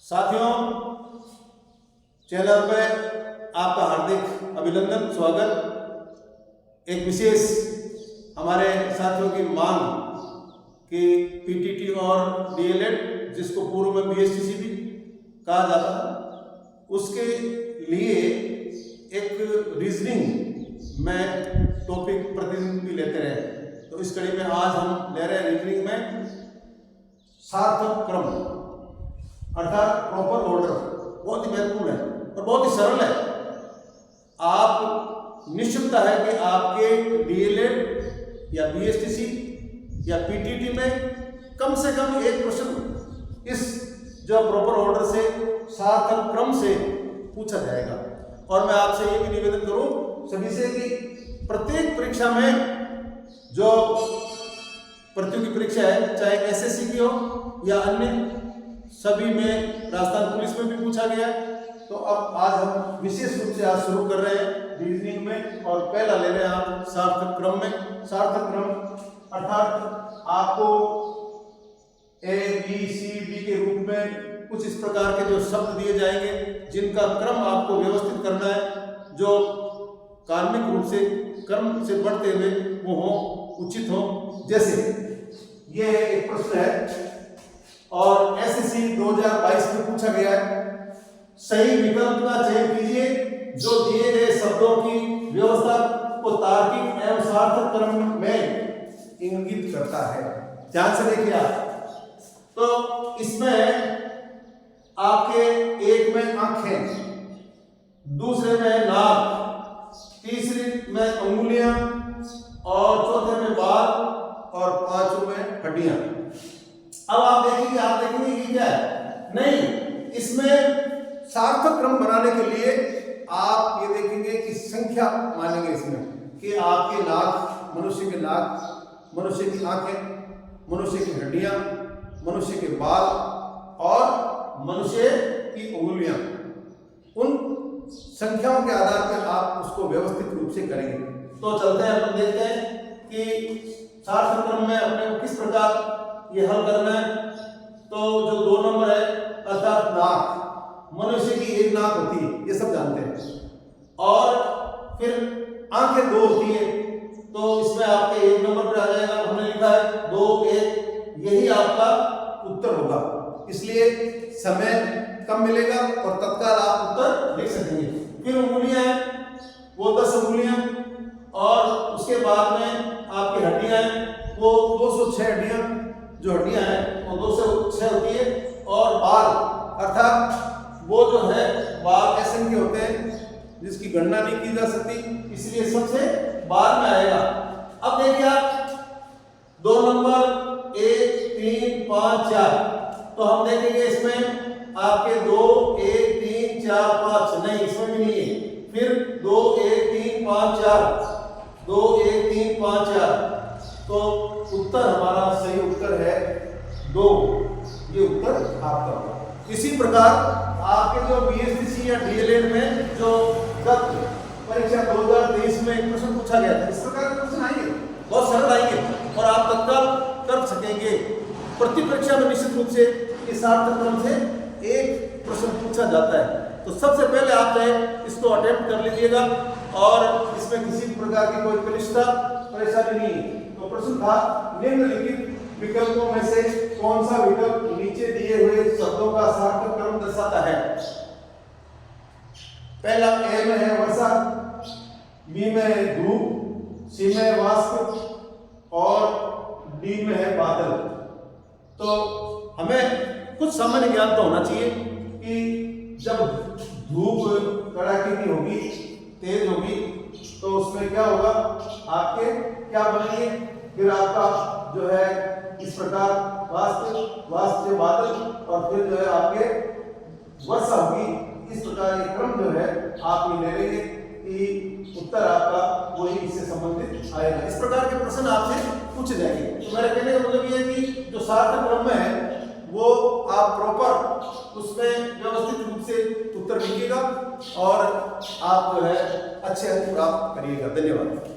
साथियों, चैनल पे आपका हार्दिक अभिनंदन, स्वागत। एक विशेष हमारे साथियों की मांग कि पीटीटी और डीएलएड, जिसको पूर्व में बीएसटीसी भी कहा जाता है, उसके लिए एक रीजनिंग में टॉपिक प्रतिदिन भी लेते रहे। तो इस कड़ी में आज हम ले रहे हैं रीजनिंग में सार्थक क्रम अर्थात प्रॉपर ऑर्डर। बहुत ही महत्वपूर्ण है और बहुत ही सरल है। आप निश्चितता है कि आपके डीएलएड या बीएसटीसी या पीटीटी में कम से कम एक प्रश्न इस जो प्रॉपर ऑर्डर से सार्थक क्रम से पूछा जाएगा। और मैं आपसे ये भी निवेदन करूं सभी से कि प्रत्येक परीक्षा में जो प्रतियोगी परीक्षा है, चाहे एसएससी की हो या अन्य सभी में, राजस्थान पुलिस में भी पूछा गया है। तो अब आज हम विशेष रूप से आज शुरू कर रहे हैं रीजनिंग में और पहला ले रहे हैं आप सार्थक क्रम में। सार्थक क्रम अर्थात आपको ए बी सी डी के रूप में कुछ इस प्रकार के जो शब्द दिए जाएंगे जिनका क्रम आपको व्यवस्थित करना है, जो कार्मिक रूप से क्रम से बढ़ते हुए वो हो, उचित हो। जैसे ये एक प्रश्न है और एसएससी 2022 में पूछा गया है, सही विकल्प का चयन कीजिए जो दिए गए शब्दों की व्यवस्था को तार्किक एवं सार्थक क्रम में इंगित करता है। ध्यान से देखिए आप। तो इसमें आपके एक में आंखें, दूसरे में नाक, तीसरे में अंगुलियां और चौथे में बाल और पांचों में हड्डियां। अब आप देखेंगे ये क्या है? नहीं, इसमें सार्थक क्रम बनाने के लिए आप ये देखेंगे कि संख्या मानेंगे इसमें कि आपके नाक, मनुष्य के नाक, मनुष्य की आंखें, मनुष्य की हड्डियां, मनुष्य के बाल और मनुष्य की उंगलियां, उन संख्याओं के आधार पर आप उसको व्यवस्थित रूप से करेंगे। तो चलते हैं, अपन देखते हैं कि सार्थक क्रम में अपने को किस प्रकार ये हल करना है। तो जो 2 नंबर है अर्थात नाक, मनुष्य की एक नाक होती है, ये सब जानते हैं। और फिर आंखें 2 होती है, तो इसमें आपके 1 नंबर पर आ जाएगा। हमने लिखा है 2 1, यही आपका उत्तर होगा। इसलिए समय कम मिलेगा और तत्काल आप उत्तर लिख सकेंगे। फिर उंगलियां हैं, वो 10 उंगलियां और उसके बाद में आपकी हड्डियां हैं, वो 206 हड्डियां जो हड्डियां हैं वो 206 होती है। और बाल अर्थात वो जो है बाल ऐसे के होते हैं जिसकी गणना नहीं की जा सकती, इसलिए सबसे बाद में आएगा। अब देखिए आप 2 नंबर 1 3 5 4, तो हम देखेंगे इसमें आपके 2 1 3 4 5 नहीं, इसमें भी नहीं है। फिर 2 1 3 5 4, 2 1 3 5 4, तो उत्तर हमारा सही उत्तर है 2। ये उत्तर आपका होगा। इसी प्रकार आपके जो बीएसटीसी या डीएलएड में जो गत परीक्षा 2023 में एक प्रश्न पूछा गया था, इस प्रकार के प्रश्न आएंगे, बहुत सरल आएंगे और आप तत्काल कर सकेंगे। प्रति परीक्षा में निश्चित रूप से इस सार्थक क्रम से एक प्रश्न पूछा जाता है। तो सबसे पहले आप इसको अटेम्प्ट कर लीजिएगा और इसमें किसी प्रकार की कोई क्लिष्टता परेशानी नहीं है। तो प्रश्न था, निम्नलिखित विकल्पों में से कौन सा विकल्प नीचे दिए हुए शब्दों का सार्थक क्रम दर्शाता है? पहला ए में है वर्षा, बी में है धूप, सी में है वाष्प और डी में है बादल। तो हमें कुछ सामान्य ज्ञान तो होना चाहिए कि जब धूप कड़ाके की होगी, तेज होगी, तो उसमें क्या होगा, आपके क्या बनेंगे? फिर आपका जो है इस प्रकार वाष्प से बादल और फिर जो है आपके वर्षा होगी। इस प्रकार ये क्रम जो है आप ये ले लेंगे कि उत्तर आपका वही इससे संबंधित आएगा। इस प्रकार के प्रश्न आपसे पूछे जाएंगे। तो मेरा कहने का मतलब ये है कि जो सार्थक क्रम में है वो आप प्रॉपर उसमें व्यवस्थित रूप से उत्तर लिखिएगा और आप जो है अच्छे अंक प्राप्त करिएगा। धन्यवाद।